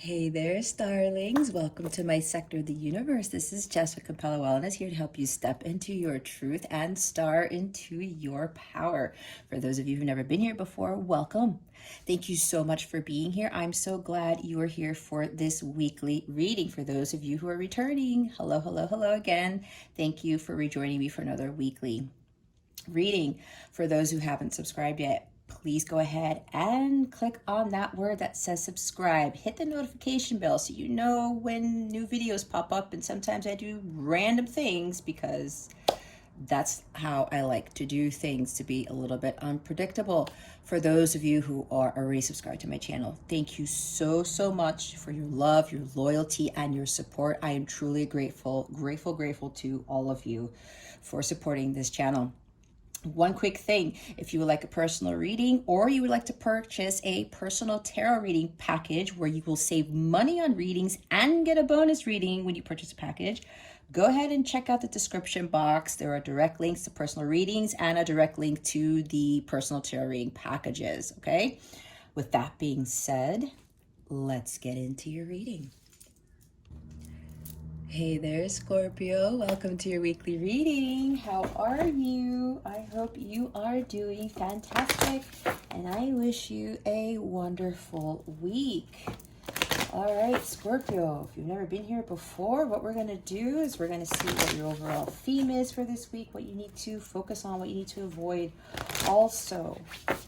Hey there, starlings. Welcome to my sector of the universe. This is Jessica Capella Wellness, here to help you step into your truth and star into your power. For those of you who've never been here before, welcome. Thank you so much for being here. I'm so glad you are here for this weekly reading. For those of you who are returning, hello, hello, hello again. Thank you for rejoining me for another weekly reading. For those who haven't subscribed yet, please go ahead and click on that word that says subscribe. Hit the notification bell so you know when new videos pop up. And sometimes I do random things because that's how I like to do things, to be a little bit unpredictable. For those of you who are already subscribed to my channel, thank you so much for your love, your loyalty, and your support. I am truly grateful to all of you for supporting this channel. One quick thing, if you would like a personal reading or you would like to purchase a personal tarot reading package where you will save money on readings and get a bonus reading when you purchase a package, go ahead and check out the description box. There are direct links to personal readings and a direct link to the personal tarot reading packages, okay? With that being said, let's get into your reading. Hey there, Scorpio. Welcome to your weekly reading. How are you? I hope you are doing fantastic, and I wish you a wonderful week. All right, Scorpio, if you've never been here before, what we're going to do is we're going to see what your overall theme is for this week, what you need to focus on, what you need to avoid. Also,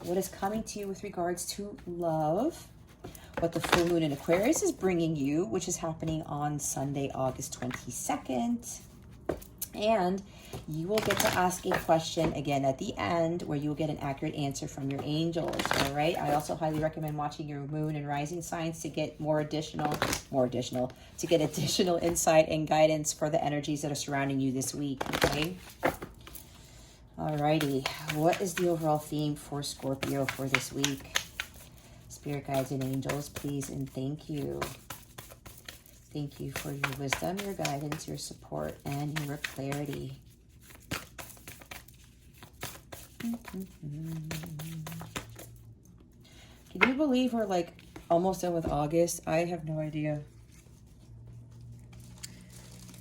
what is coming to you with regards to love, what the full moon in Aquarius is bringing you, which is happening on Sunday, August 22nd. And you will get to ask a question again at the end where you will get an accurate answer from your angels, all right? I also highly recommend watching your moon and rising signs to get additional insight and guidance for the energies that are surrounding you this week, okay? Alrighty, what is the overall theme for Scorpio for this week? Spirit guides and angels, please and thank you. Thank you for your wisdom, your guidance, your support, and your clarity. Can you believe we're like almost done with August? I have no idea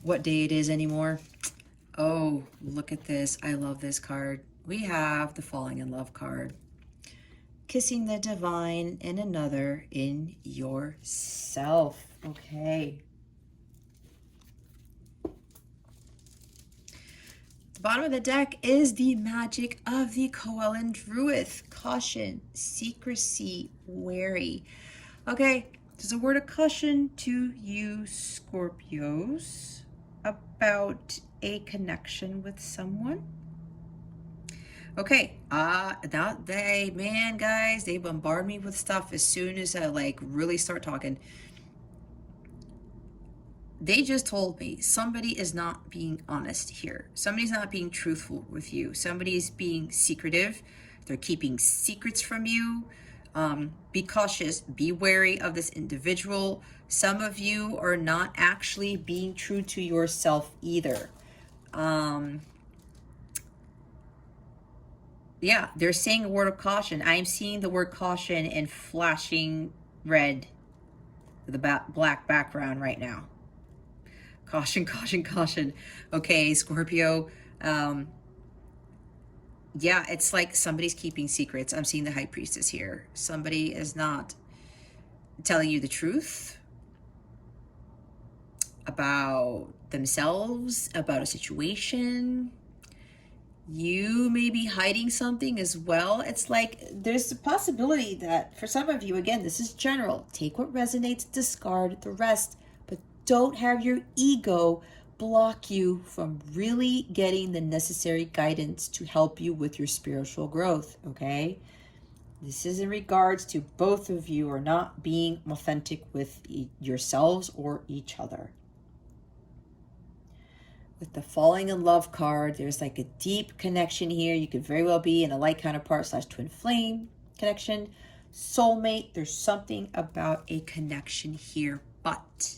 what day it is anymore. Oh, look at this. I love this card. We have the Falling in Love card. Kissing the divine in another in yourself. Okay. The bottom of the deck is the magic of the Coelen Druid. Caution, secrecy, wary. Okay, there's a word of caution to you Scorpios about a connection with someone. Okay, guys, they bombard me with stuff as soon as I like really start talking. They just told me somebody is not being honest here. Somebody's not being truthful with you. Somebody's being secretive. They're keeping secrets from you. Be cautious, be wary of this individual. Some of you are not actually being true to yourself either. Yeah, they're saying a word of caution. I'm seeing the word caution in flashing red with a black background right now. Caution, caution, caution. Okay, Scorpio. Yeah, it's like somebody's keeping secrets. I'm seeing the High Priestess here. Somebody is not telling you the truth about themselves, about a situation. You may be hiding something as well. It's like there's a possibility that for some of you, again, this is general. Take what resonates, discard the rest, but don't have your ego block you from really getting the necessary guidance to help you with your spiritual growth, okay? This is in regards to both of you are not being authentic with yourselves or each other. With the Falling in Love card, there's like a deep connection here. You could very well be in a light counterpart / twin flame connection. Soulmate, there's something about a connection here, but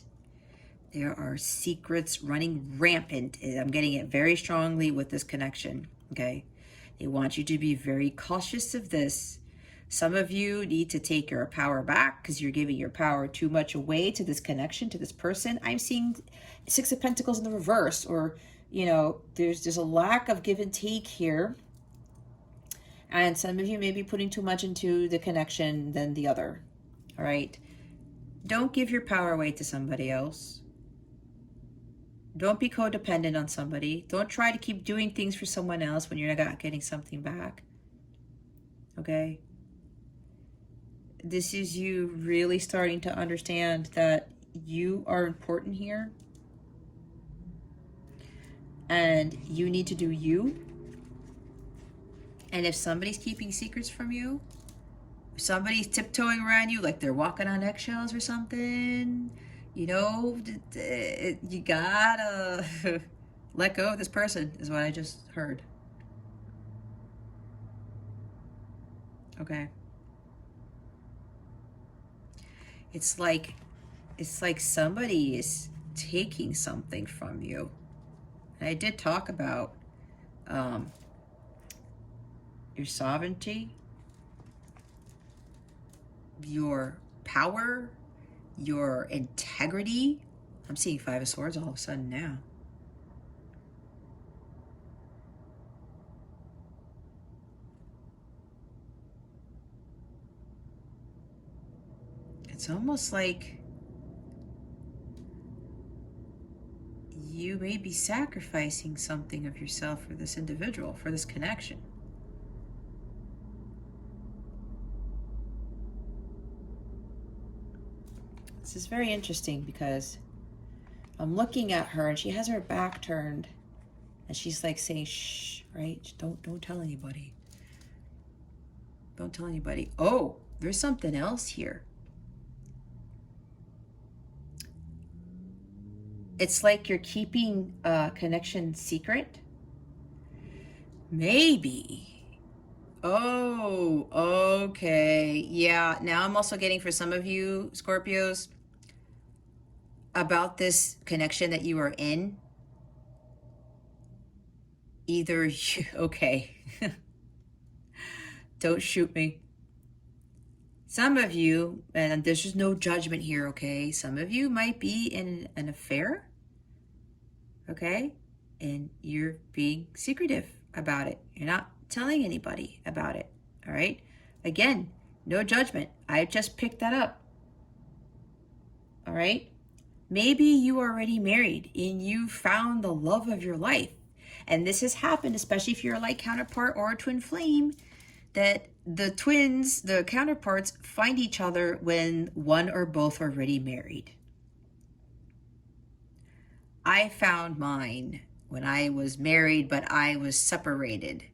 there are secrets running rampant. I'm getting it very strongly with this connection, okay? They want you to be very cautious of this. Some of you need to take your power back because you're giving your power too much away to this connection, to this person. I'm seeing Six of Pentacles in the reverse, or, you know, there's a lack of give and take here. And some of you may be putting too much into the connection than the other. All right. Don't give your power away to somebody else. Don't be codependent on somebody. Don't try to keep doing things for someone else when you're not getting something back. Okay? This is you really starting to understand that you are important here. And you need to do you. And if somebody's keeping secrets from you, if somebody's tiptoeing around you like they're walking on eggshells or something, you know, you gotta let go of this person, is what I just heard. Okay. It's like somebody is taking something from you. And I did talk about your sovereignty, your power, your integrity. I'm seeing Five of Swords all of a sudden now. It's almost like you may be sacrificing something of yourself for this individual, for this connection. This is very interesting because I'm looking at her and she has her back turned and she's like saying, shh, right? Don't tell anybody. Don't tell anybody. Oh, there's something else here. It's like you're keeping a connection secret. Maybe. Oh, okay. Yeah, now I'm also getting, for some of you Scorpios, about this connection that you are in. Either you, okay. Don't shoot me. Some of you, and there's just no judgment here, okay? Some of you might be in an affair, okay? And you're being secretive about it. You're not telling anybody about it, all right? Again, no judgment. I just picked that up, all right? Maybe you are already married and you found the love of your life. And this has happened, especially if you're a light counterpart or a twin flame, that the twins, the counterparts, find each other when one or both are already married. I found mine when I was married, but I was separated.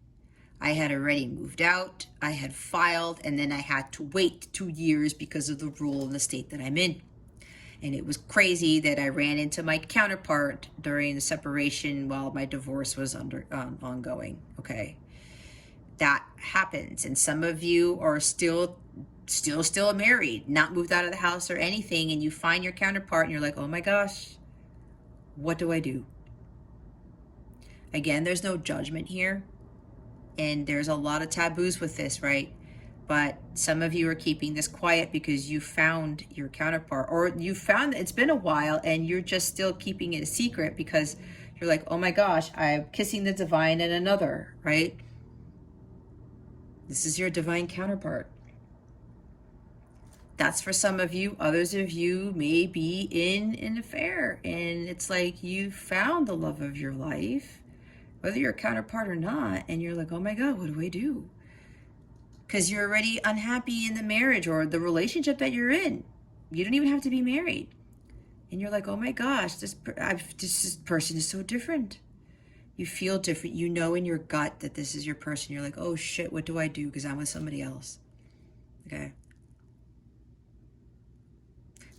I had already moved out, I had filed, and then I had to wait 2 years because of the rule in the state that I'm in. And it was crazy that I ran into my counterpart during the separation while my divorce was ongoing, okay? That happens. And some of you are still married, not moved out of the house or anything, and you find your counterpart and you're like, oh my gosh, what do I do? Again, there's no judgment here. And there's a lot of taboos with this, right? But some of you are keeping this quiet because you found your counterpart, or you found it's been a while and you're just still keeping it a secret because you're like, oh my gosh, I'm kissing the divine in another, right? This is your divine counterpart. That's for some of you. Others of you may be in an affair and it's like you found the love of your life, whether you're a counterpart or not, and you're like, oh my God, what do I do? Because you're already unhappy in the marriage or the relationship that you're in. You don't even have to be married. And you're like, oh my gosh, this person is so different. You feel different. You know in your gut that this is your person. You're like, oh shit, what do I do? Because I'm with somebody else. Okay.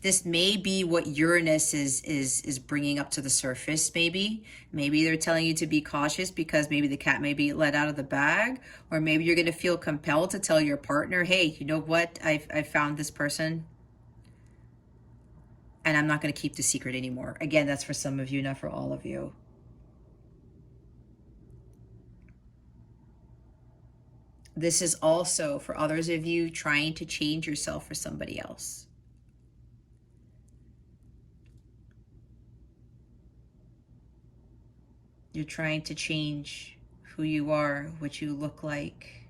This may be what Uranus is bringing up to the surface, maybe. Maybe they're telling you to be cautious because maybe the cat may be let out of the bag, or maybe you're going to feel compelled to tell your partner, hey, you know what? I found this person, and I'm not going to keep the secret anymore. Again, that's for some of you, not for all of you. This is also for others of you trying to change yourself for somebody else. You're trying to change who you are, what you look like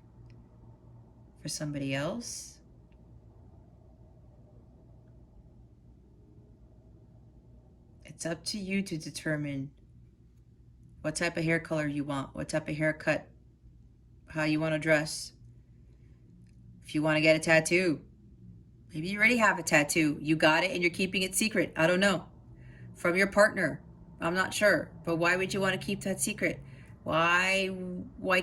for somebody else. It's up to you to determine what type of hair color you want, what type of haircut, how you want to dress. If you want to get a tattoo, maybe you already have a tattoo. You got it and you're keeping it secret. I don't know. From your partner. I'm not sure. But why would you want to keep that secret? Why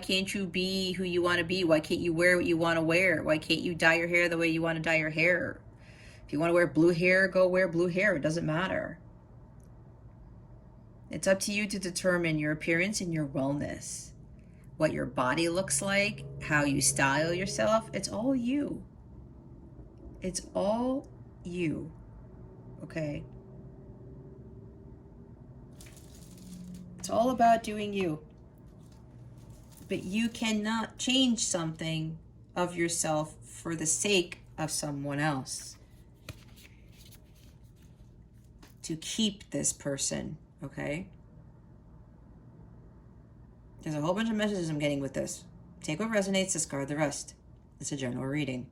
can't you be who you want to be? Why can't you wear what you want to wear? Why can't you dye your hair the way you want to dye your hair? If you want to wear blue hair, go wear blue hair. It doesn't matter. It's up to you to determine your appearance and your wellness. What your body looks like, how you style yourself. It's all you. It's all you. Okay? It's all about doing you. But you cannot change something of yourself for the sake of someone else. To keep this person, okay? There's a whole bunch of messages I'm getting with this. Take what resonates, discard the rest. It's a general reading.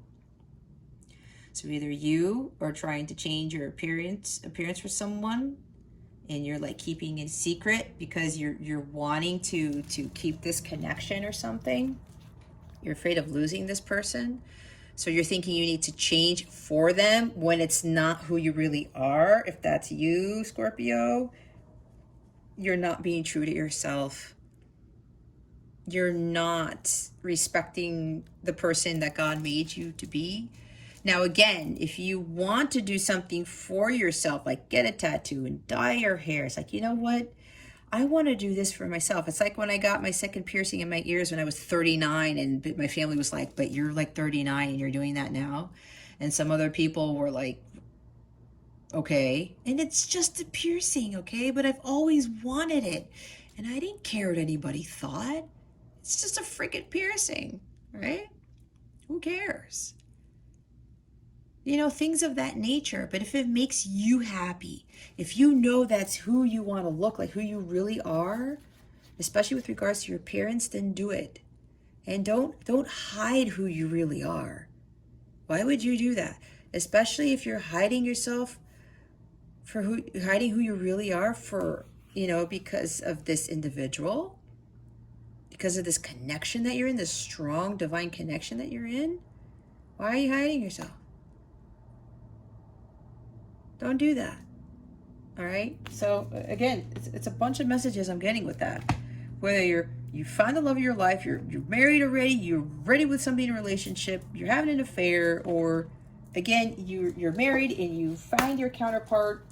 So either you are trying to change your appearance for someone, and you're like keeping it secret because you're wanting to keep this connection or something. You're afraid of losing this person. So you're thinking you need to change for them when it's not who you really are. If that's you, Scorpio, you're not being true to yourself. You're not respecting the person that God made you to be. Now, again, if you want to do something for yourself, like get a tattoo and dye your hair, it's like, you know what? I want to do this for myself. It's like when I got my second piercing in my ears when I was 39, and my family was like, but you're like 39 and you're doing that now. And some other people were like, okay. And it's just a piercing, okay? But I've always wanted it. And I didn't care what anybody thought. It's just a freaking piercing, right? Who cares? You know, things of that nature. But if it makes you happy, if you know that's who you want to look like, who you really are, especially with regards to your appearance, then do it. And don't hide who you really are. Why would you do that? Especially if you're hiding yourself hiding who you really are for, because of this individual, because of this connection that you're in, this strong divine connection that you're in. Why are you hiding yourself? Don't do that. All right. So again, it's a bunch of messages I'm getting with that. Whether you find the love of your life, you're married already, you're ready with somebody in a relationship, you're having an affair, or again, you're married and you find your counterpart,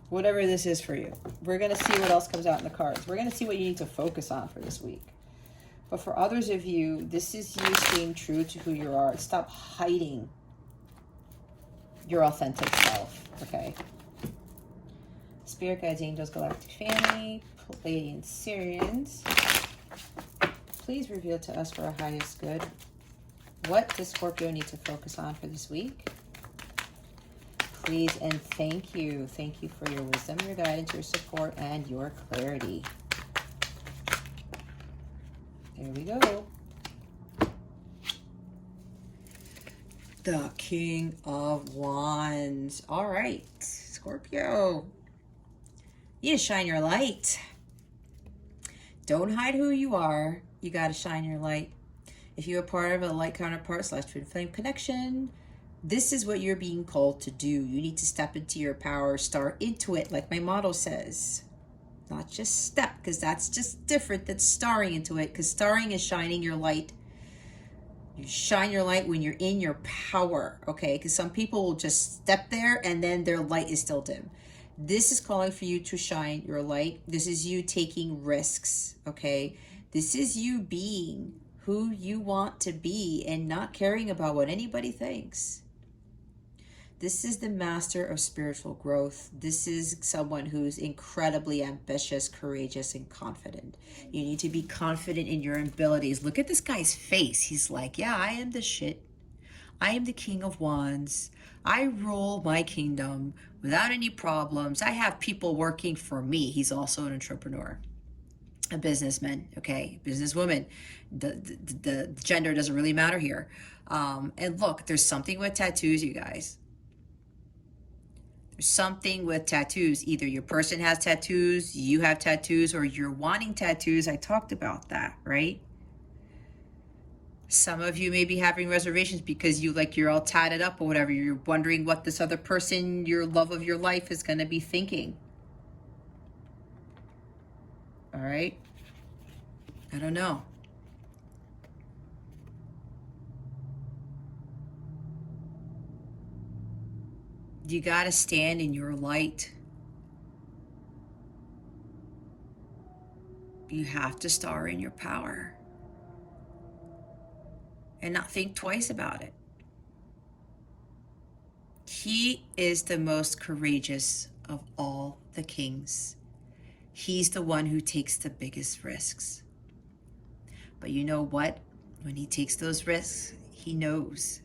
whatever this is for you. We're going to see what else comes out in the cards. We're going to see what you need to focus on for this week. But for others of you, this is you staying true to who you are. Stop hiding your authentic self, okay? Spirit guides, angels, galactic family, Pleiadian Syrians, please reveal to us for our highest good. What does Scorpio need to focus on for this week? Please and thank you. Thank you for your wisdom, your guidance, your support, and your clarity. There we go. The King of Wands. All right, Scorpio. You need to shine your light. Don't hide who you are. You got to shine your light. If you're a part of a light counterpart / twin flame connection, this is what you're being called to do. You need to step into your power, start into it, like my motto says. Not just step, because that's just different than starring into it, because starring is shining your light. You shine your light when you're in your power, okay? Because some people will just step there and then their light is still dim. This is calling for you to shine your light. This is you taking risks, okay? This is you being who you want to be and not caring about what anybody thinks. This is the master of spiritual growth. This is someone who's incredibly ambitious, courageous, and confident. You need to be confident in your abilities. Look at this guy's face. He's like, yeah, I am the shit. I am the King of Wands. I rule my kingdom without any problems. I have people working for me. He's also an entrepreneur, a businessman, okay, businesswoman. The gender doesn't really matter here. And look, there's something with tattoos, you guys. There's something with tattoos. Either your person has tattoos, you have tattoos, or you're wanting tattoos. I talked about that, right? Some of you may be having reservations because you're all tatted up or whatever. You're wondering what this other person, your love of your life, is going to be thinking. All right? I don't know. You got to stand in your light. You have to star in your power and not think twice about it. He is the most courageous of all the kings. He's the one who takes the biggest risks. But you know what? When he takes those risks, he knows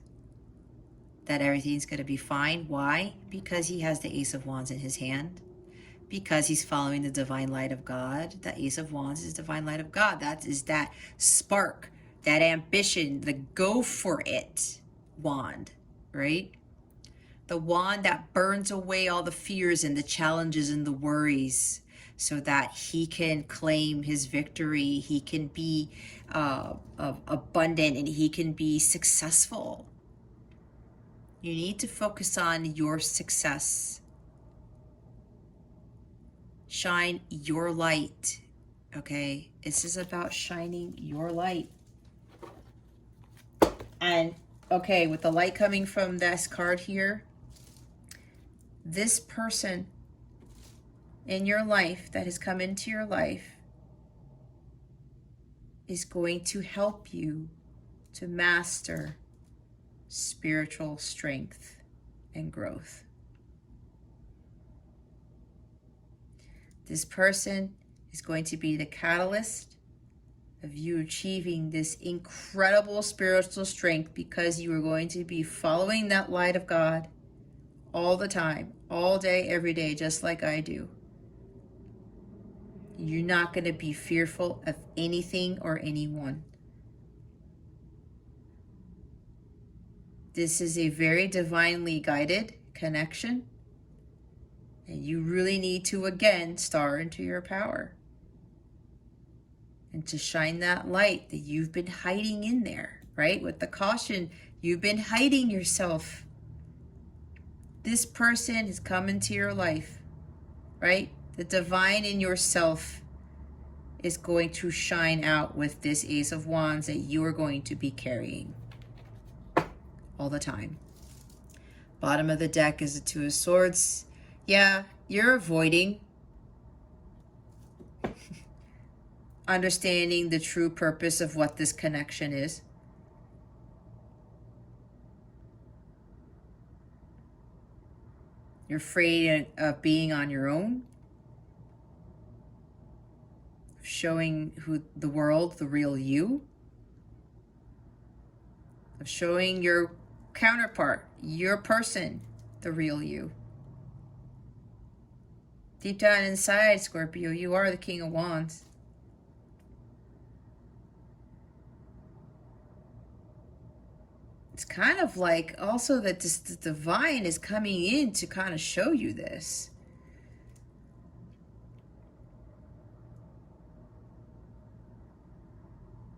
that everything's going to be fine. Why? Because he has the Ace of Wands in his hand. Because he's following the divine light of God. The Ace of Wands is divine light of God. That is that spark, that ambition, the go for it wand, right? The wand that burns away all the fears and the challenges and the worries so that he can claim his victory. He can be abundant and he can be successful. You need to focus on your success. Shine your light, okay? This is about shining your light. And, okay, with the light coming from this card here, this person in your life that has come into your life is going to help you to master spiritual strength and growth. This person is going to be the catalyst of you achieving this incredible spiritual strength because you are going to be following that light of God all the time, all day, every day, just like I do. You're not going to be fearful of anything or anyone. This is a very divinely guided connection. And you really need to, again, star into your power. And to shine that light that you've been hiding in there, right? With the caution, you've been hiding yourself. This person has come into your life, right? The divine in yourself is going to shine out with this Ace of Wands that you are going to be carrying all the time. Bottom of the deck is the Two of Swords. Yeah, you're avoiding understanding the true purpose of what this connection is. You're afraid of being on your own, showing the world the real you, of showing your counterpart, your person, the real you. Deep down inside, Scorpio, you are the King of Wands. It's kind of like also that the divine is coming in to kind of show you this.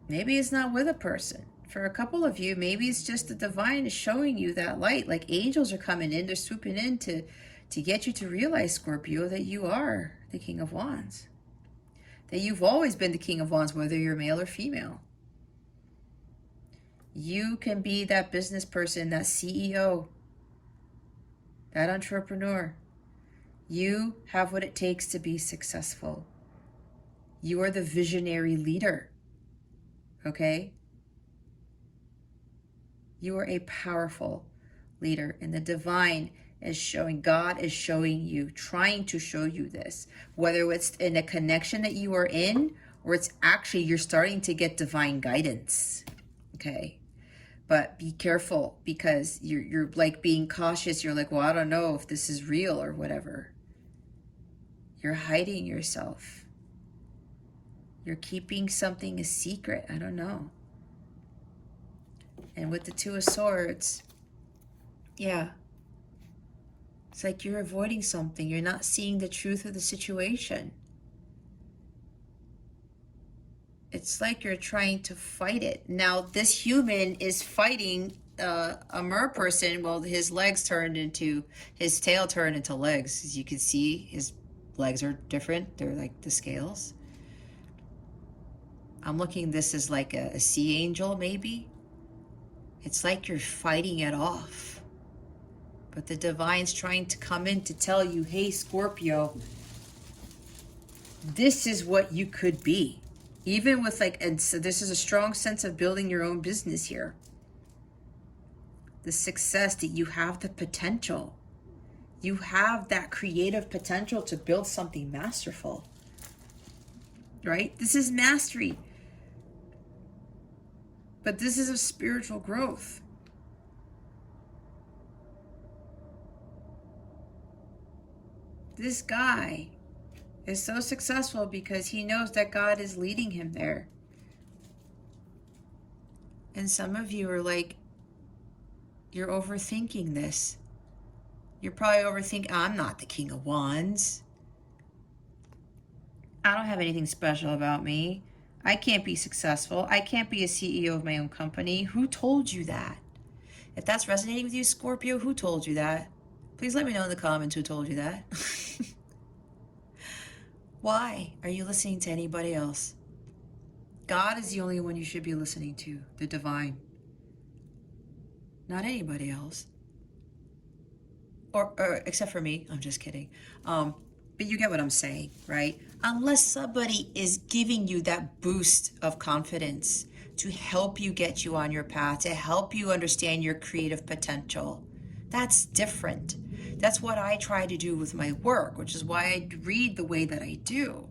Maybe it's not with a person. For a couple of you, maybe it's just the divine is showing you that light. Like angels are coming in, they're swooping in to get you to realize, Scorpio, that you are the King of Wands. That you've always been the King of Wands, whether you're male or female. You can be that business person, that CEO, that entrepreneur. You have what it takes to be successful. You are the visionary leader, okay? You are a powerful, leader. And the divine is showing, God is showing you, trying to show you this, whether it's in a connection that you are in, or it's actually you're starting to get divine guidance. Okay. But be careful, because you're like being cautious. You're like, well, I don't know if this is real or whatever. You're hiding yourself. You're keeping something a secret. I don't know. And with the Two of Swords, yeah, it's like you're avoiding something. You're not seeing the truth of the situation. It's like you're trying to fight it. Now, this human is fighting a mer person. Well, his tail turned into legs. As you can see, his legs are different. They're like the scales. I'm looking this as like a sea angel, maybe. It's like you're fighting it off. But the divine's trying to come in to tell you, hey, Scorpio, this is what you could be. Even with like, and so this is a strong sense of building your own business here. The success that you have, the potential. You have that creative potential to build something masterful. Right? This is mastery. But this is a spiritual growth. This guy is so successful because he knows that God is leading him there. And some of you are like, you're overthinking this. You're probably overthinking, I'm not the King of Wands. I don't have anything special about me. I can't be successful. I can't be a CEO of my own company. Who told you that? If that's resonating with you, Scorpio, who told you that? Please let me know in the comments who told you that. Why are you listening to anybody else? God is the only one you should be listening to, the divine. Not anybody else. Or except for me. I'm just kidding. But you get what I'm saying, right? Unless somebody is giving you that boost of confidence to help you get you on your path, to help you understand your creative potential. That's different. That's what I try to do with my work, which is why I read the way that I do.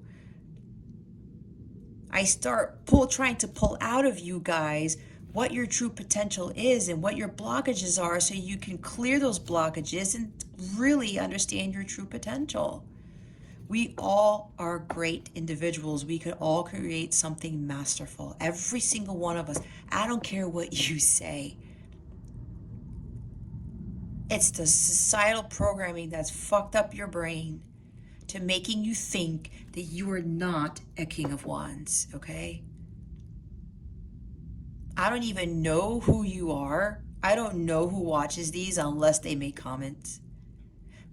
I start trying to pull out of you guys what your true potential is and what your blockages are, so you can clear those blockages and really understand your true potential. We all are great individuals. We could all create something masterful. Every single one of us. I don't care what you say. It's the societal programming that's fucked up your brain to making you think that you are not a King of Wands, okay? I don't even know who you are. I don't know who watches these unless they make comments.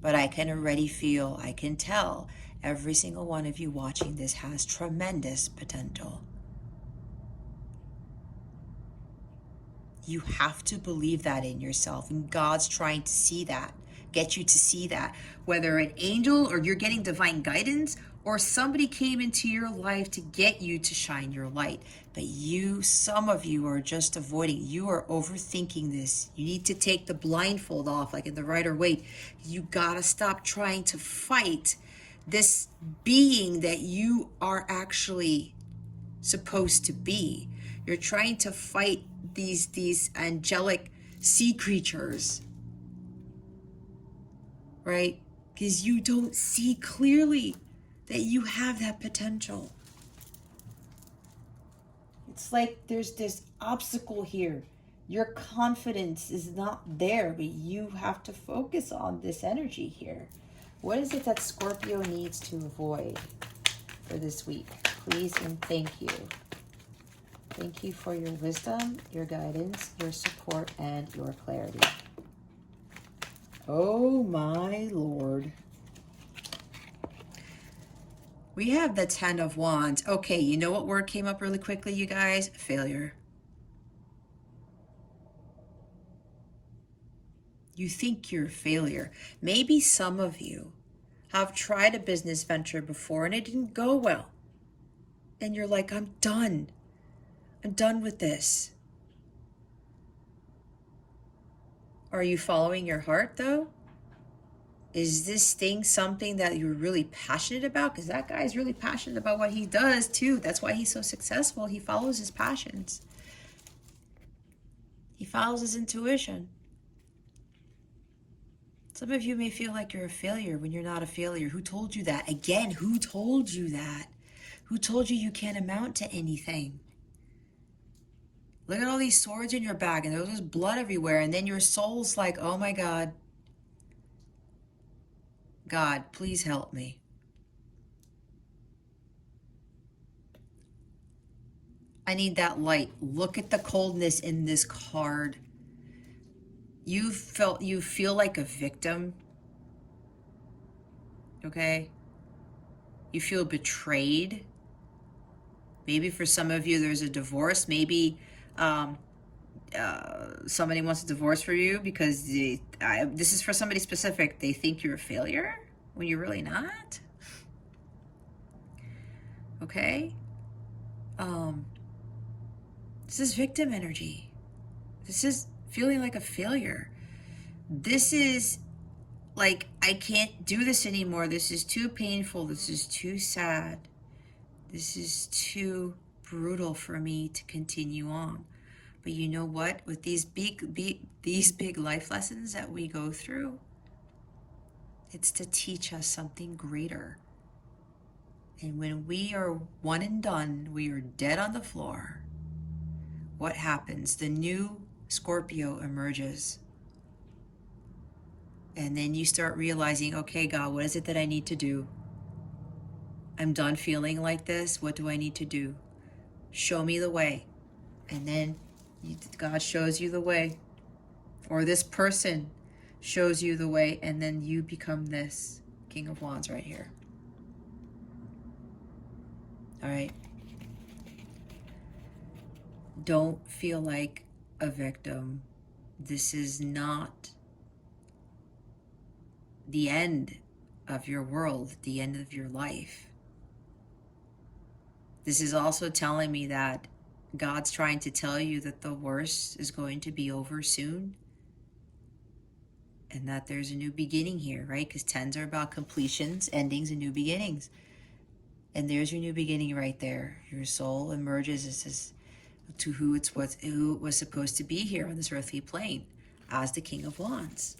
But I can already feel, I can tell, every single one of you watching this has tremendous potential. You have to believe that in yourself, and God's trying to see that, get you to see that, whether an angel or you're getting divine guidance or somebody came into your life to get you to shine your light. But some of you are just avoiding, you are overthinking this. You need to take the blindfold off, like in the Rider-Waite. You gotta stop trying to fight this being that you are actually supposed to be. You're trying to fight these angelic sea creatures, right? Because you don't see clearly that you have that potential. It's like there's this obstacle here. Your confidence is not there, but you have to focus on this energy here. What is it that Scorpio needs to avoid for this week? Please and thank you. Thank you for your wisdom, your guidance, your support, and your clarity. Oh my Lord. We have the 10 of Wands. Okay, you know what word came up really quickly, you guys? Failure. You think you're a failure. Maybe some of you have tried a business venture before and it didn't go well. And you're like, I'm done. I'm done with this. Are you following your heart though? Is this thing something that you're really passionate about? Because that guy is really passionate about what he does too. That's why he's so successful. He follows his passions. He follows his intuition. Some of you may feel like you're a failure when you're not a failure. Who told you that? Again, who told you that? Who told you you can't amount to anything? Look at all these swords in your bag and there's blood everywhere. And then your soul's like, oh my God. God, please help me. I need that light. Look at the coldness in this card. You feel like a victim. Okay? You feel betrayed. Maybe for some of you there's a divorce. Maybe somebody wants a divorce for you because this is for somebody specific. They think you're a failure when you're really not. Okay? This is victim energy. This is feeling like a failure. This is like, I can't do this anymore. This is too painful. This is too sad. This is too brutal for me to continue on. But you know what? With these big life lessons that we go through, it's to teach us something greater. And when we are one and done, we are dead on the floor. What happens? The new Scorpio emerges. And then you start realizing, okay, God, what is it that I need to do? I'm done feeling like this. What do I need to do? Show me the way. And then God shows you the way. Or this person shows you the way. And then you become this King of Wands right here. All right. Don't feel like a victim. This is not the end of your world, the end of your life. This is also telling me that God's trying to tell you that the worst is going to be over soon and that there's a new beginning here, right? Because 10s are about completions, endings, and new beginnings. And there's your new beginning right there. Your soul emerges as to who it was supposed to be here on this earthly plane as the King of Wands,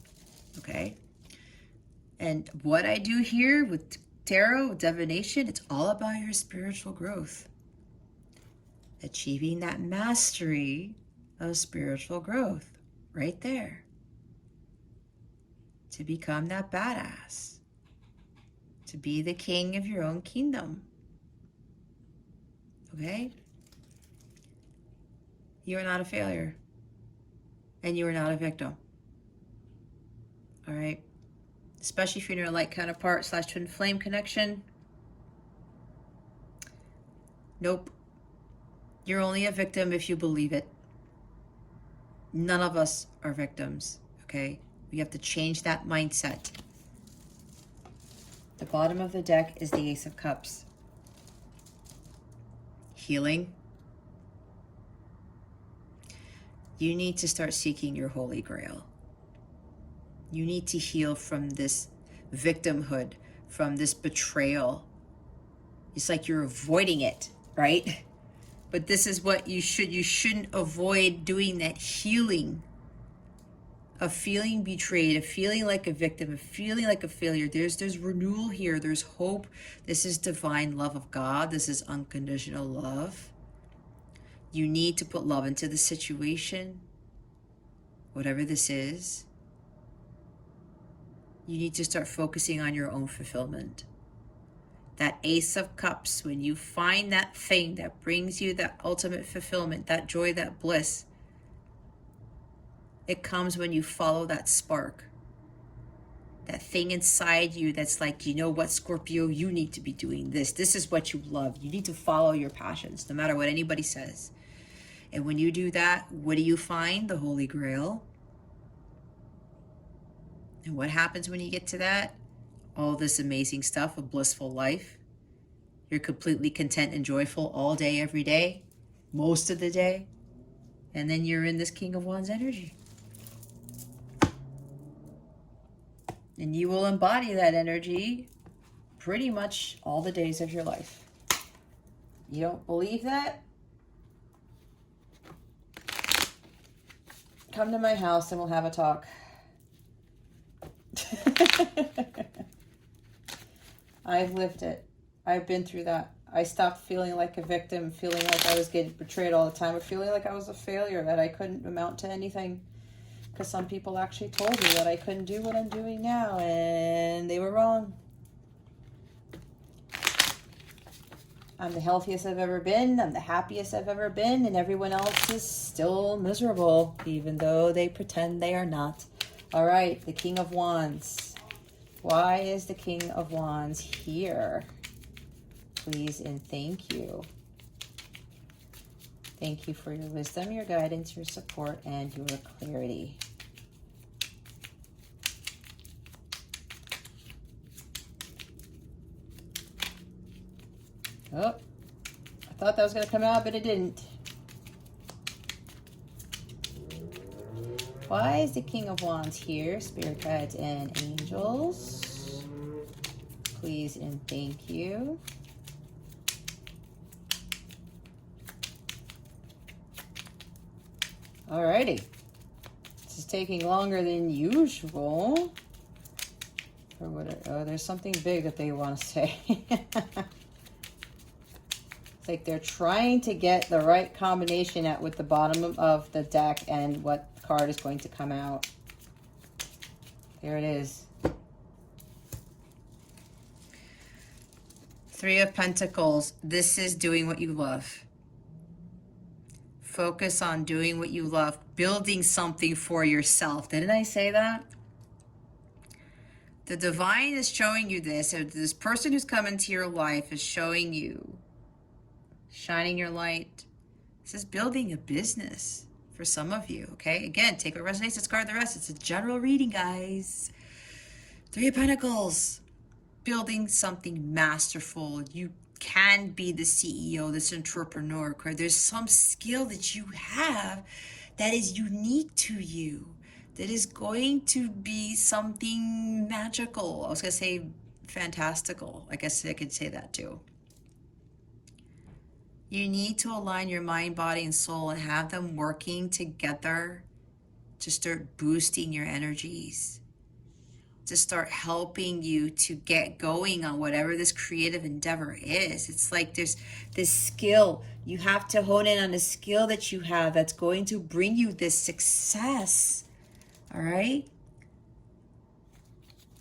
okay? And what I do here with tarot, divination, it's all about your spiritual growth. Achieving that mastery of spiritual growth right there. To become that badass. To be the king of your own kingdom. Okay? You are not a failure. And you are not a victim. All right? Especially if you're in a light counterpart / twin flame connection. Nope. You're only a victim if you believe it. None of us are victims, okay? We have to change that mindset. The bottom of the deck is the Ace of Cups. Healing. You need to start seeking your Holy Grail. You need to heal from this victimhood, from this betrayal. It's like you're avoiding it, right? But this is what you shouldn't avoid doing that healing of feeling betrayed, of feeling like a victim, of feeling like a failure. There's renewal here. There's hope. This is divine love of God. This is unconditional love. You need to put love into the situation, whatever this is. You need to start focusing on your own fulfillment. That Ace of Cups, when you find that thing that brings you that ultimate fulfillment, that joy, that bliss, it comes when you follow that spark. That thing inside you that's like, you know what, Scorpio, you need to be doing this. This is what you love. You need to follow your passions, no matter what anybody says. And when you do that, what do you find? The Holy Grail. And what happens when you get to that? All this amazing stuff, a blissful life. You're completely content and joyful all day, every day, most of the day. And then you're in this King of Wands energy. And you will embody that energy pretty much all the days of your life. You don't believe that? Come to my house and we'll have a talk. I've lived it. I've been through that. I stopped feeling like a victim, feeling like I was getting betrayed all the time, or feeling like I was a failure, that I couldn't amount to anything. Because some people actually told me that I couldn't do what I'm doing now, and they were wrong. I'm the healthiest I've ever been. I'm the happiest I've ever been, and everyone else is still miserable, even though they pretend they are not. All right, the King of Wands. Why is the King of Wands here? Please and thank you. Thank you for your wisdom, your guidance, your support, and your clarity. Oh, I thought that was going to come out, but it didn't. Why is the King of Wands here? Spirit guides and angels. Please and thank you. Alrighty. This is taking longer than usual. Or what? Oh, there's something big that they want to say. It's like they're trying to get the right combination at with the bottom of the deck and what card is going to come out. There it is. Three of Pentacles. This is doing what you love. Focus on doing what you love. Building something for yourself. Didn't I say that? The divine is showing you this. Or this person who's come into your life is showing you, shining your light. This is building a business for some of you, okay? Again, take what resonates, discard the rest. It's a general reading, guys. Three of Pentacles. Building something masterful. You can be the CEO, this entrepreneur. There's some skill that you have that is unique to you, that is going to be something magical. I was going to say fantastical. I guess I could say that too. You need to align your mind, body, and soul and have them working together to start boosting your energies, to start helping you to get going on whatever this creative endeavor is. It's like there's this skill. You have to hone in on a skill that you have that's going to bring you this success. All right?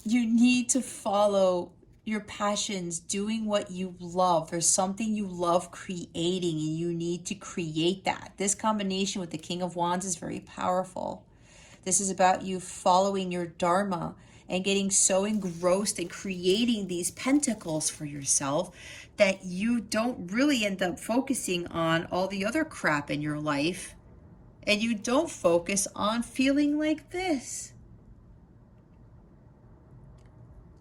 You need to follow your passions, doing what you love. There's something you love creating, and you need to create that. This combination with the King of Wands is very powerful. This is about you following your dharma and getting so engrossed in creating these pentacles for yourself that you don't really end up focusing on all the other crap in your life, and you don't focus on feeling like this.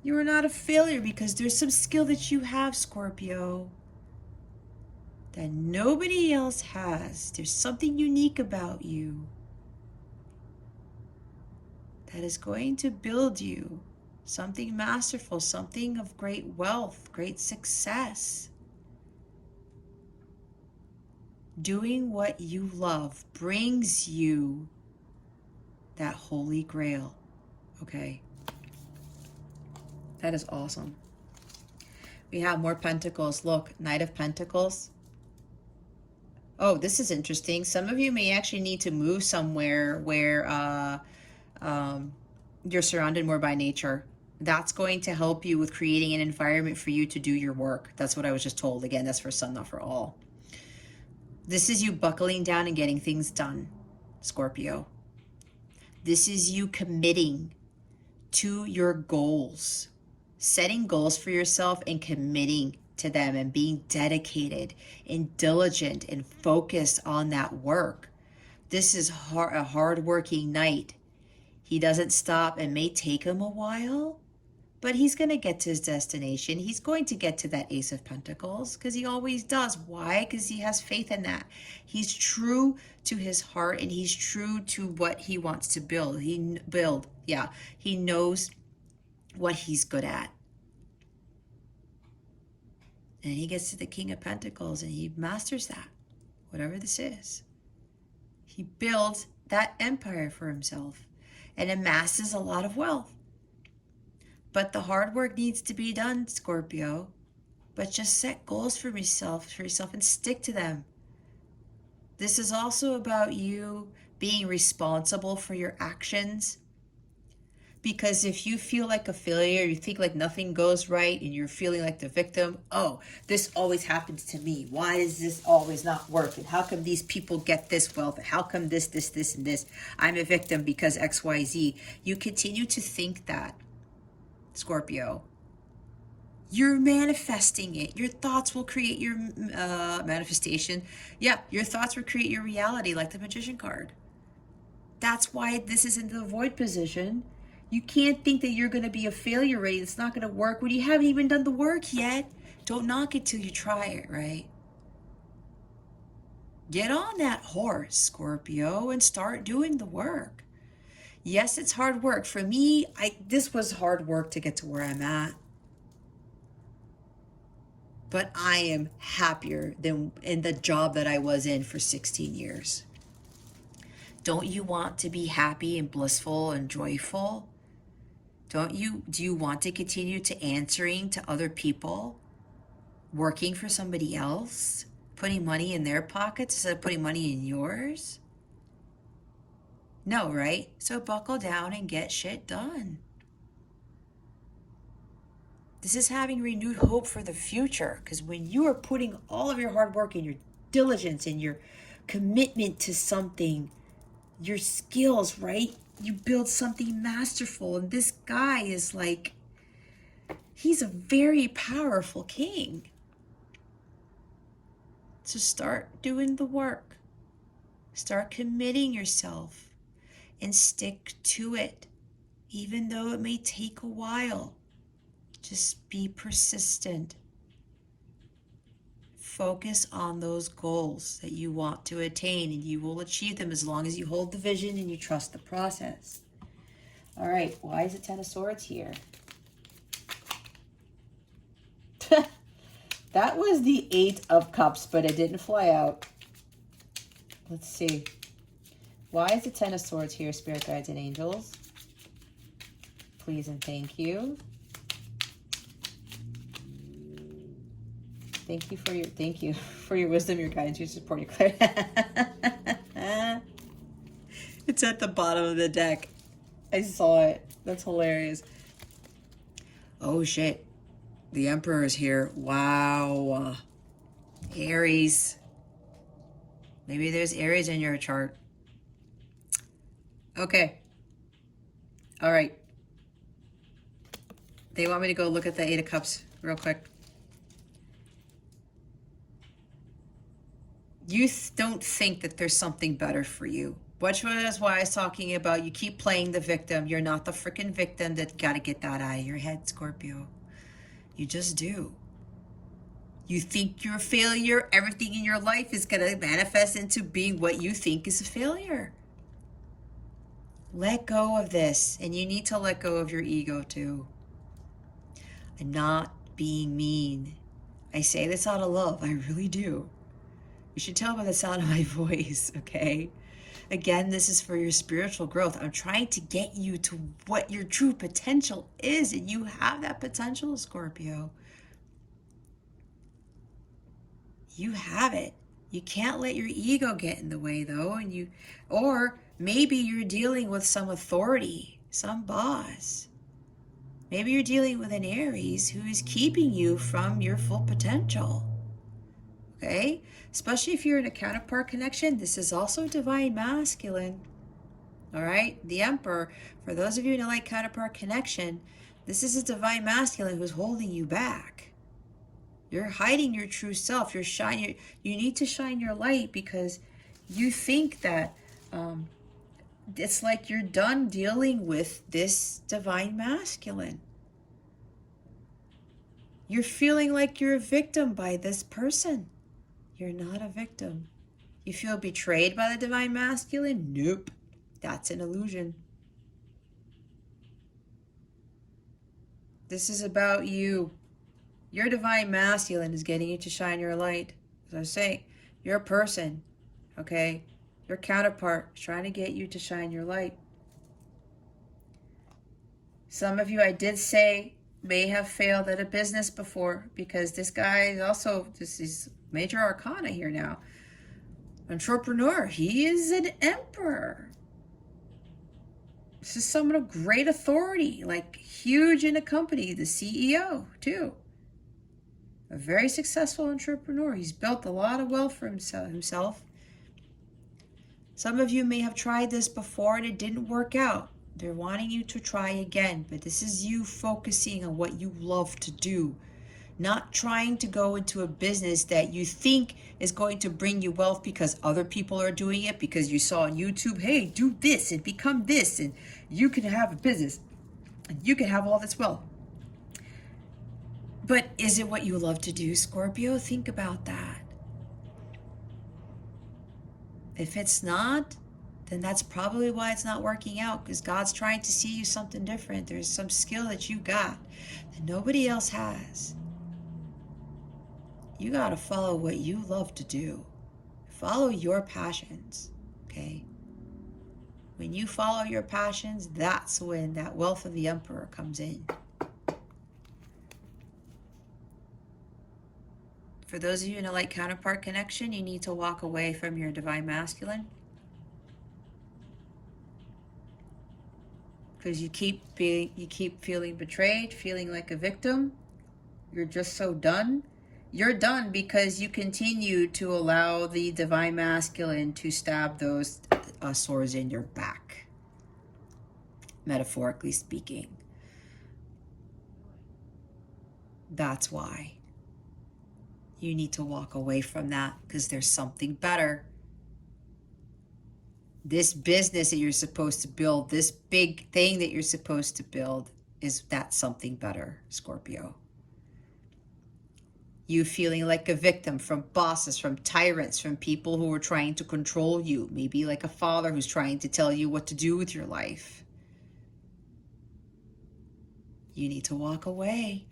You are not a failure because there's some skill that you have, Scorpio, that nobody else has. There's something unique about you that is going to build you something masterful, something of great wealth, great success. Doing what you love brings you that holy grail, okay? That is awesome. We have more pentacles. Look, Knight of Pentacles. Oh, this is interesting. Some of you may actually need to move somewhere where you're surrounded more by nature. That's going to help you with creating an environment for you to do your work. That's what I was just told. Again, that's for some, not for all. This is you buckling down and getting things done, Scorpio. This is you committing to your goals. Setting goals for yourself and committing to them and being dedicated and diligent and focused on that work. This is a hard-working knight. He doesn't stop. It may take him a while, but he's going to get to his destination. He's going to get to that Ace of Pentacles because he always does. Why? Because he has faith in that. He's true to his heart and he's true to what he wants to build. He knows what he's good at. And he gets to the King of Pentacles and he masters that, whatever this is. He builds that empire for himself and amasses a lot of wealth. But the hard work needs to be done, Scorpio. But just set goals for yourself and stick to them. This is also about you being responsible for your actions. Because if you feel like a failure, you think like nothing goes right, and you're feeling like the victim, oh, this always happens to me. Why does this always not work? And how come these people get this wealth? And how come this, and this? I'm a victim because X, Y, Z. You continue to think that, Scorpio. You're manifesting it. Your thoughts will create your manifestation. Yeah, your thoughts will create your reality, like the Magician card. That's why this is in the void position. You can't think that you're going to be a failure rate. It's not going to work when you haven't even done the work yet. Don't knock it till you try it, right? Get on that horse, Scorpio, and start doing the work. Yes, it's hard work. For me, this was hard work to get to where I'm at. But I am happier than in the job that I was in for 16 years. Don't you want to be happy and blissful and joyful? Do you want to continue to answering to other people, working for somebody else, putting money in their pockets instead of putting money in yours? No, right? So buckle down and get shit done. This is having renewed hope for the future, because when you are putting all of your hard work and your diligence and your commitment to something, your skills, right? You build something masterful. And this guy is like, he's a very powerful king. So start doing the work. Start committing yourself and stick to it, even though it may take a while. Just be persistent. Focus on those goals that you want to attain, and you will achieve them as long as you hold the vision and you trust the process. All right, why is the Ten of Swords here? That was the Eight of Cups, but it didn't fly out. Let's see. Why is the Ten of Swords here, Spirit Guides and Angels? Please and thank you. Thank you for your wisdom, your guidance, your support, your clarity. It's at the bottom of the deck. I saw it. That's hilarious. Oh shit. The Emperor is here. Wow. Aries. Maybe there's Aries in your chart. Okay. All right. They want me to go look at the Eight of Cups real quick. You don't think that there's something better for you. Which is why I was talking about you keep playing the victim. You're not the freaking victim. That got to get that out of your head, Scorpio. You just do. You think you're a failure. Everything in your life is going to manifest into being what you think is a failure. Let go of this. And you need to let go of your ego too. I'm not being mean. I say this out of love. I really do. You should tell by the sound of my voice, okay? Again, this is for your spiritual growth. I'm trying to get you to what your true potential is, and you have that potential, Scorpio. You have it. You can't let your ego get in the way, though, or maybe you're dealing with some authority, some boss. Maybe you're dealing with an Aries who is keeping you from your full potential. Okay? Especially if you're in a counterpart connection, this is also divine masculine. All right? The Emperor, for those of you who don't like counterpart connection, this is a divine masculine who's holding you back. You're hiding your true self. You need to shine your light because you think that it's like you're done dealing with this divine masculine. You're feeling like you're a victim by this person. You're not a victim. You feel betrayed by the divine masculine? Nope. That's an illusion. This is about you. Your divine masculine is getting you to shine your light. As I was saying, your person, okay? Your counterpart is trying to get you to shine your light. Some of you, I did say, may have failed at a business before, because this guy is also, this is major arcana here now. Entrepreneur, he is an emperor. This is someone of great authority, like huge in a company, the CEO too. A very successful entrepreneur. He's built a lot of wealth for himself. Some of you may have tried this before and it didn't work out. They're wanting you to try again, but this is you focusing on what you love to do. Not trying to go into a business that you think is going to bring you wealth because other people are doing it, because you saw on YouTube, hey, do this and become this, and you can have a business and you can have all this wealth. But is it what you love to do, Scorpio? Think about that. If it's not, then that's probably why it's not working out, because God's trying to see you something different. There's some skill that you got that nobody else has. You got to follow what you love to do. Follow your passions, okay? When you follow your passions, that's when that wealth of the emperor comes in. For those of you in a light counterpart connection, you need to walk away from your divine masculine. Because you keep feeling betrayed, feeling like a victim. You're just so done. You're done because you continue to allow the divine masculine to stab those swords in your back, metaphorically speaking. That's why you need to walk away from that, because there's something better. This business that you're supposed to build, this big thing that you're supposed to build, is that something better, Scorpio. You feeling like a victim from bosses, from tyrants, from people who are trying to control you. Maybe like a father who's trying to tell you what to do with your life. You need to walk away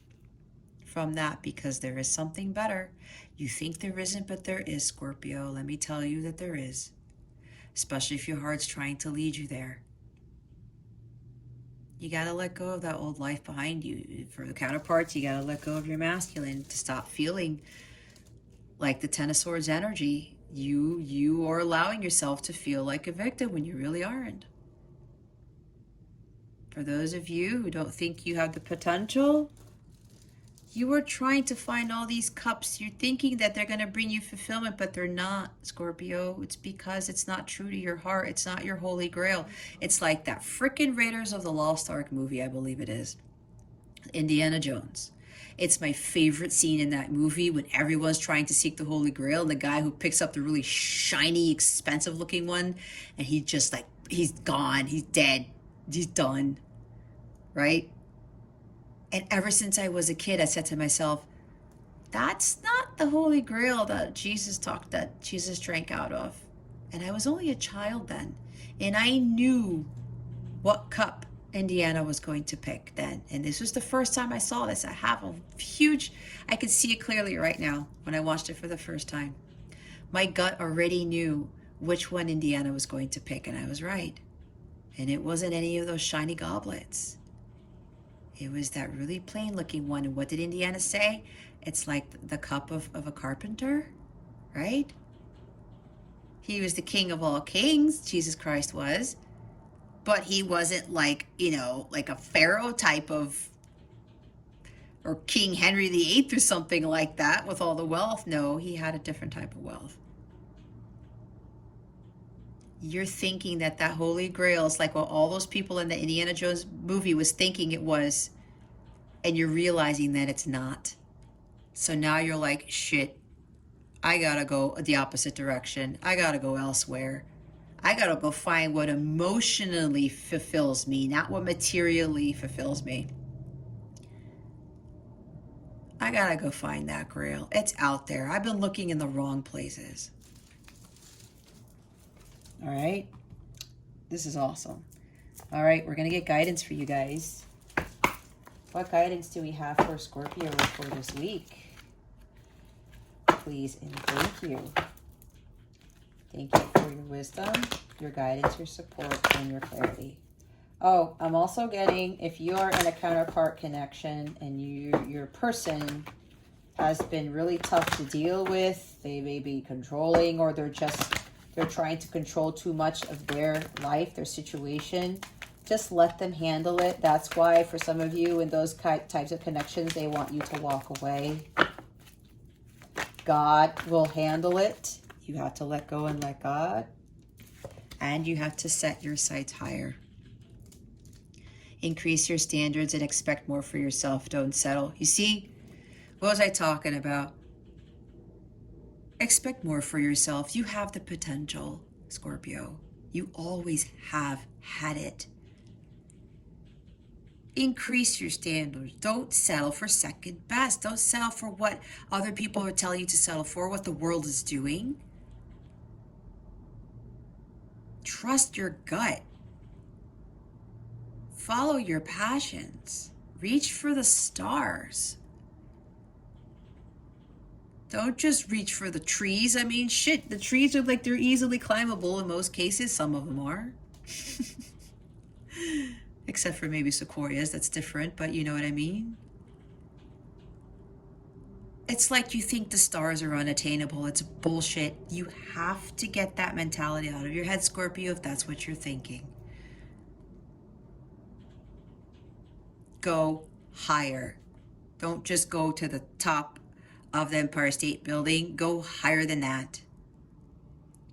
from that, because there is something better. You think there isn't, but there is, Scorpio. Let me tell you that there is. Especially if your heart's trying to lead you there. You got to let go of that old life behind you. For the counterparts, you got to let go of your masculine to stop feeling like the Ten of Swords energy. You are allowing yourself to feel like a victim when you really aren't. For those of you who don't think you have the potential, you are trying to find all these cups. You're thinking that they're going to bring you fulfillment, but they're not, Scorpio. It's because it's not true to your heart. It's not your holy grail. It's like that frickin' Raiders of the Lost Ark movie, I believe it is. Indiana Jones. It's my favorite scene in that movie, when everyone's trying to seek the holy grail, and the guy who picks up the really shiny, expensive looking one, and he just like, he's gone, he's dead, he's done, right? And ever since I was a kid, I said to myself, that's not the Holy Grail that Jesus drank out of. And I was only a child then. And I knew what cup Indiana was going to pick then. And this was the first time I saw this. I could see it clearly right now when I watched it for the first time. My gut already knew which one Indiana was going to pick, and I was right. And it wasn't any of those shiny goblets. It was that really plain looking one. And what did Indiana say? It's like the cup of a carpenter, right? He was the king of all kings, Jesus Christ was. But he wasn't like, like a pharaoh type of, or King Henry VIII or something like that with all the wealth. No, he had a different type of wealth. You're thinking that Holy Grail is like what all those people in the Indiana Jones movie was thinking it was, and you're realizing that it's not. So now you're like, shit, I gotta go the opposite direction. I gotta go elsewhere. I gotta go find what emotionally fulfills me, not what materially fulfills me. I gotta go find that grail. It's out there. I've been looking in the wrong places. All right. This is awesome. All right, we're going to get guidance for you guys. What guidance do we have for Scorpio for this week? Please and thank you. Thank you for your wisdom, your guidance, your support, and your clarity. Oh, I'm also getting, if you are in a counterpart connection and your person has been really tough to deal with, they may be controlling, or they're trying to control too much of their life, their situation. Just let them handle it. That's why for some of you in those types of connections, they want you to walk away. God will handle it. You have to let go and let God. And you have to set your sights higher. Increase your standards and expect more for yourself. Don't settle. You see, what was I talking about? Expect more for yourself. You have the potential, Scorpio. You always have had it. Increase your standards. Don't settle for second best. Don't settle for what other people are telling you to settle for, what the world is doing. Trust your gut. Follow your passions. Reach for the stars. Don't just reach for the trees. I mean, shit, the trees are like, they're easily climbable in most cases. Some of them are. Except for maybe sequoias, that's different, but you know what I mean? It's like you think the stars are unattainable. It's bullshit. You have to get that mentality out of your head, Scorpio, if that's what you're thinking. Go higher. Don't just go to the top of the Empire State Building. Go higher than that.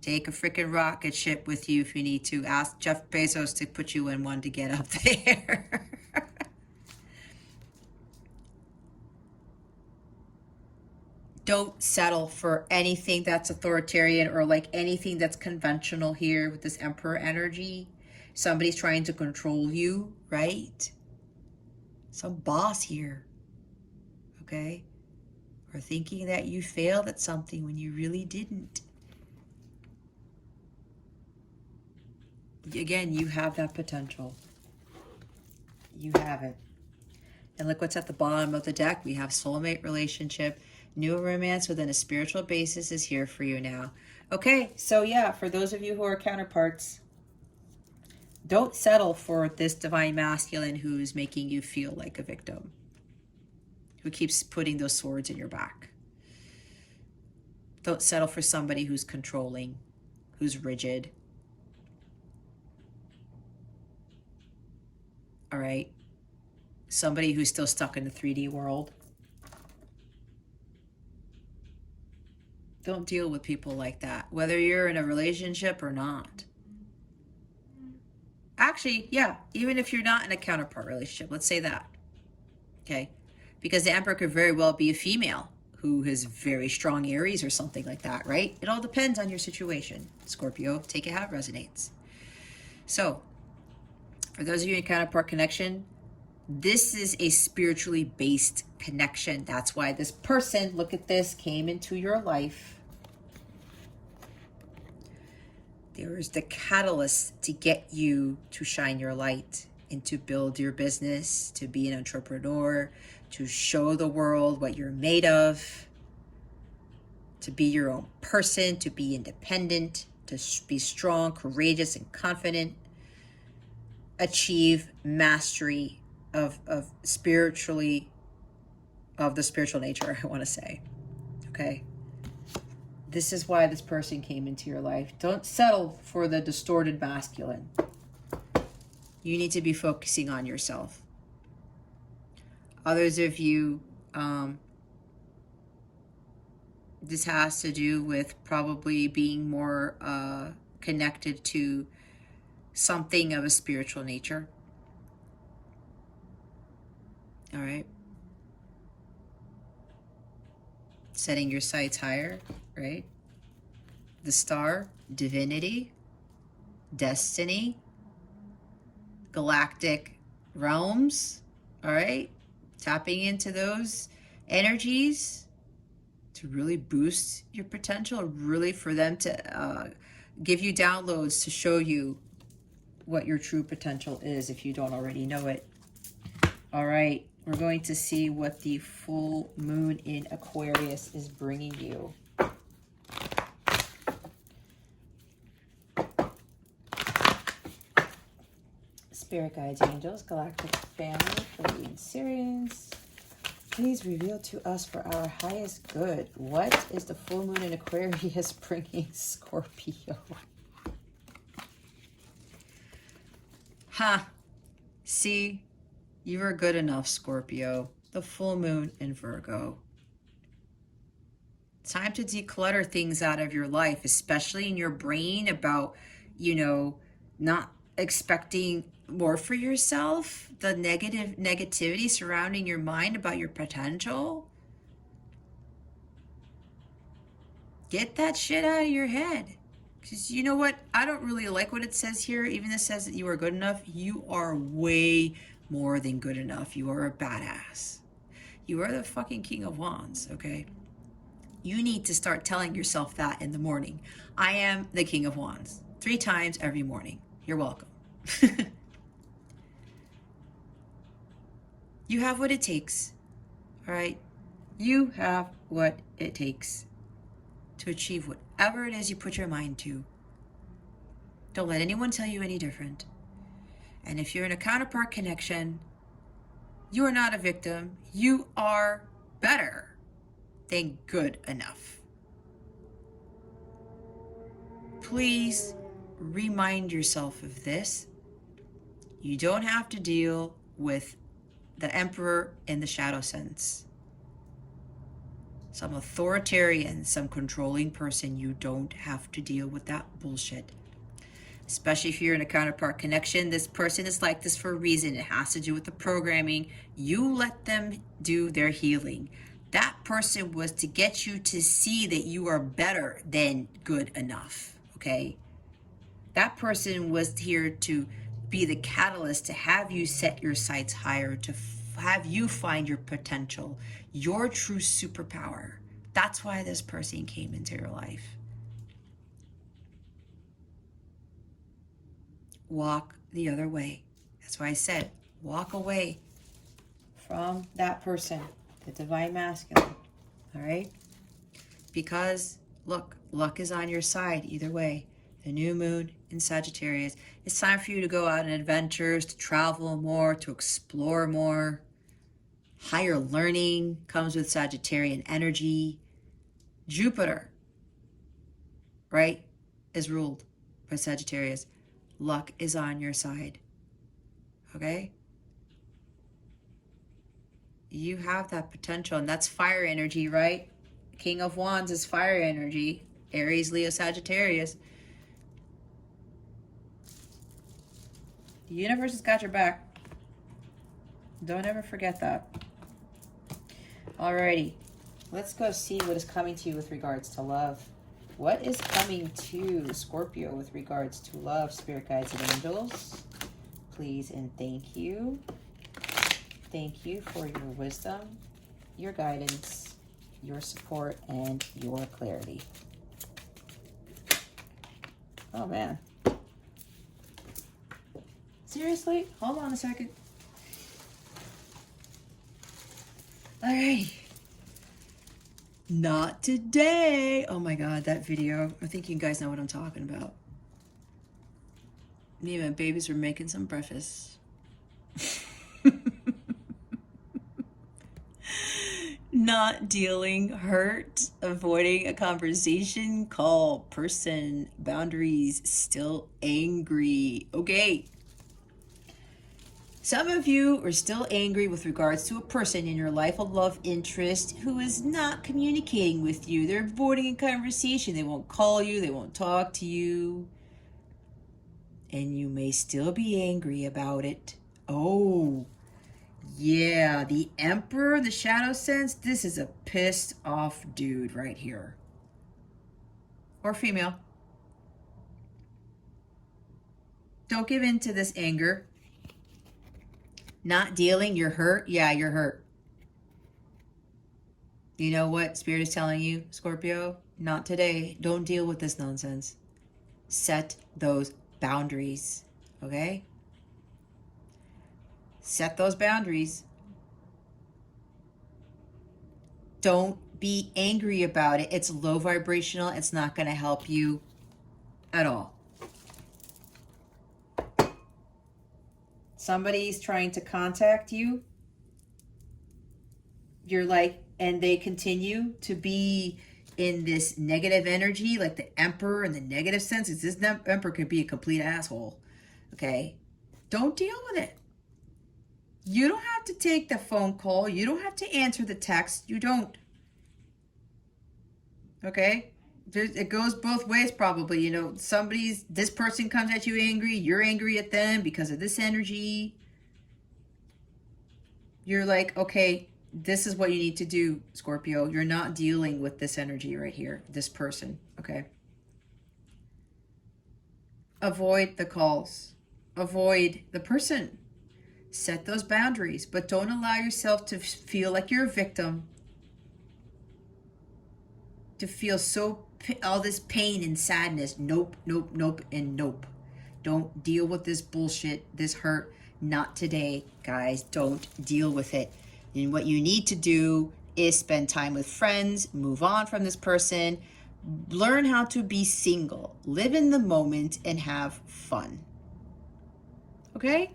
Take a freaking rocket ship with you if you need to. Ask Jeff Bezos to put you in one to get up there. Don't settle for anything that's authoritarian or like anything that's conventional here with this Emperor energy. Somebody's trying to control you, right? Some boss here, okay? Or thinking that you failed at something when you really didn't. Again, you have that potential. You have it. And look what's at the bottom of the deck. We have soulmate relationship. New romance within a spiritual basis is here for you now. Okay, so yeah, for those of you who are counterparts, don't settle for this divine masculine who's making you feel like a victim, who keeps putting those swords in your back. Don't settle for somebody who's controlling, who's rigid. All right? Somebody who's still stuck in the 3D world. Don't deal with people like that, whether you're in a relationship or not. Actually, yeah, even if you're not in a counterpart relationship, let's say that. Okay? Because the Emperor could very well be a female who has very strong Aries or something like that, right? It all depends on your situation, Scorpio. Take it how it resonates. So, for those of you in counterpart connection, this is a spiritually based connection. That's why this person, look at this, came into your life. There is the catalyst to get you to shine your light and to build your business, to be an entrepreneur, to show the world what you're made of, to be your own person, to be independent, to be strong, courageous, and confident, achieve mastery of the spiritual nature, I want to say. Okay? This is why this person came into your life. Don't settle for the distorted masculine. You need to be focusing on yourself. Others of you, this has to do with probably being more connected to something of a spiritual nature. All right. Setting your sights higher, right? The star, divinity, destiny, galactic realms, all right? Tapping into those energies to really boost your potential, really for them to give you downloads to show you what your true potential is if you don't already know it. All right, We're going to see what the full moon in Aquarius is bringing you. Spirit guides, angels, galactic family, Pleiadian Sirians, please reveal to us for our highest good. What is the full moon in Aquarius bringing Scorpio? Ha! See? You are good enough, Scorpio. The full moon in Virgo. Time to declutter things out of your life, especially in your brain about, you know, not expecting more for yourself. The negativity surrounding your mind about your potential. Get that shit out of your head. Because you know what? I don't really like what it says here. Even it says that you are good enough. You are way more than good enough. You are a badass. You are the fucking King of Wands, okay? You need to start telling yourself that in the morning. I am the King of Wands. 3 times every morning. You're welcome. You have what it takes, all right? You have what it takes to achieve whatever it is you put your mind to. Don't let anyone tell you any different. And if you're in a counterpart connection, you are not a victim. You are better than good enough. Please remind yourself of this. You don't have to deal with the Emperor in the shadow sense. Some authoritarian, some controlling person. You don't have to deal with that bullshit. Especially if you're in a counterpart connection. This person is like this for a reason. It has to do with the programming. You let them do their healing. That person was to get you to see that you are better than good enough, okay? That person was here to be the catalyst to have you set your sights higher, to have you find your potential, your true superpower. That's why this person came into your life. Walk the other way. That's why I said, walk away from that person, the divine masculine, all right? Because, look, luck is on your side either way. The new moon in Sagittarius. It's time for you to go out on adventures, to travel more, to explore more. Higher learning comes with Sagittarian energy. Jupiter, right, is ruled by Sagittarius. Luck is on your side, okay? You have that potential, and that's fire energy, right? King of Wands is fire energy. Aries, Leo, Sagittarius. The universe has got your back. Don't ever forget that. Alrighty, let's go see what is coming to you with regards to love. What is coming to Scorpio with regards to love, spirit guides and angels? Please and thank you. Thank you for your wisdom, your guidance, your support, and your clarity. Oh, man. Seriously? Hold on a second. All right. Not today. Oh my God, that video. I think you guys know what I'm talking about. Me and my babies were making some breakfast. Not dealing, hurt, avoiding a conversation, call, person, boundaries, still angry. Okay. Some of you are still angry with regards to a person in your life, a love interest, who is not communicating with you. They're avoiding a conversation. They won't call you. They won't talk to you. And you may still be angry about it. Oh, yeah. The Emperor, the shadow sense. This is a pissed off dude right here. Or female. Don't give in to this anger. Not dealing, you're hurt. Yeah, you're hurt. You know what Spirit is telling you, Scorpio? Not today. Don't deal with this nonsense. Set those boundaries, okay? Set those boundaries. Don't be angry about it. It's low vibrational. It's not going to help you at all. Somebody's trying to contact you. You're like, and they continue to be in this negative energy, like the Emperor in the negative sense. It's this Emperor could be a complete asshole. Okay? Don't deal with it. You don't have to take the phone call. You don't have to answer the text. You don't. Okay? It goes both ways probably. You know, this person comes at you angry. You're angry at them because of this energy. You're like, okay, this is what you need to do, Scorpio. You're not dealing with this energy right here, this person, okay? Avoid the calls. Avoid the person. Set those boundaries, but don't allow yourself to feel like you're a victim. To feel all this pain and sadness. Nope, nope, nope, and nope. Don't deal with this bullshit, this hurt. Not today, guys. Don't deal with it. And what you need to do is spend time with friends, move on from this person, learn how to be single, live in the moment, and have fun. Okay?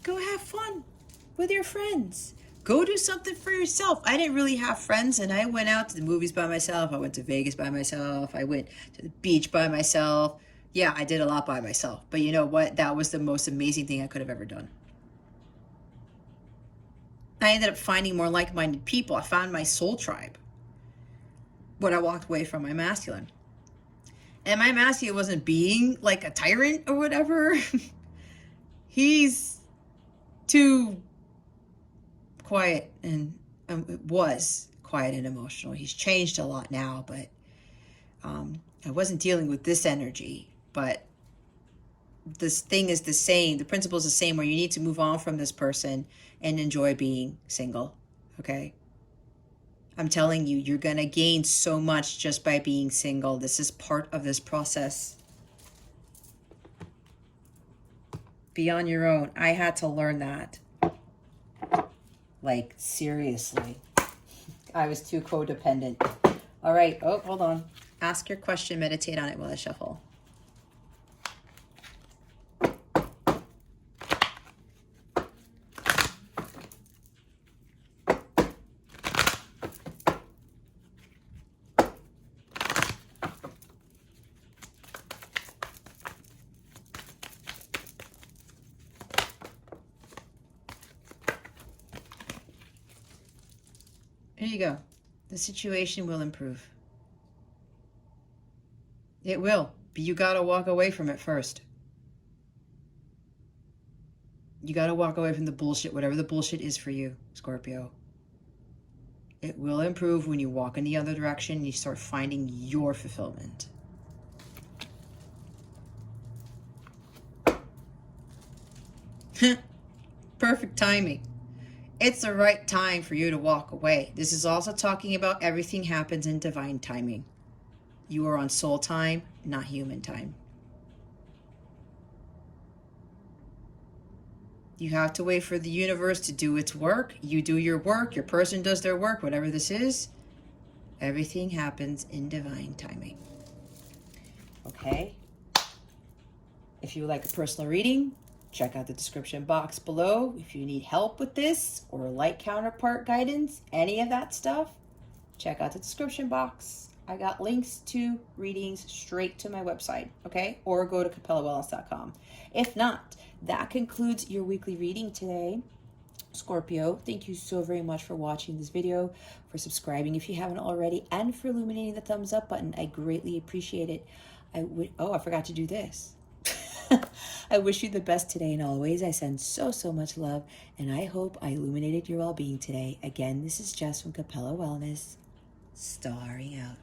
Go have fun with your friends. Go do something for yourself. I didn't really have friends, and I went out to the movies by myself. I went to Vegas by myself. I went to the beach by myself. Yeah, I did a lot by myself. But you know what? That was the most amazing thing I could have ever done. I ended up finding more like-minded people. I found my soul tribe when I walked away from my masculine. And my masculine wasn't being like a tyrant or whatever. He's too quiet and was quiet and emotional. He's changed a lot now, but I wasn't dealing with this energy. But this thing is the same. The principle is the same, where you need to move on from this person and enjoy being single. Okay? I'm telling you, you're going to gain so much just by being single. This is part of this process. Be on your own. I had to learn that. Like, seriously. I was too codependent. All right. Oh, hold on. Ask your question. Meditate on it while I shuffle. Here you go. The situation will improve. It will, but you got to walk away from it first. You got to walk away from the bullshit, whatever the bullshit is for you, Scorpio. It will improve when you walk in the other direction and you start finding your fulfillment. Perfect timing. It's the right time for you to walk away. This is also talking about everything happens in divine timing. You are on soul time, not human time. You have to wait for the universe to do its work. You do your work. Your person does their work, whatever this is. Everything happens in divine timing. Okay? If you would like a personal reading, check out the description box below. If you need help with this or light counterpart guidance, any of that stuff, check out the description box. I got links to readings straight to my website, okay? Or go to capellawellness.com. If not, that concludes your weekly reading today. Scorpio, thank you so very much for watching this video, for subscribing if you haven't already, and for illuminating the thumbs up button. I greatly appreciate it. I forgot to do this. I wish you the best today and always. I send so much love, and I hope I illuminated your well-being today. Again, this is Jess from Capella Wellness, starring out.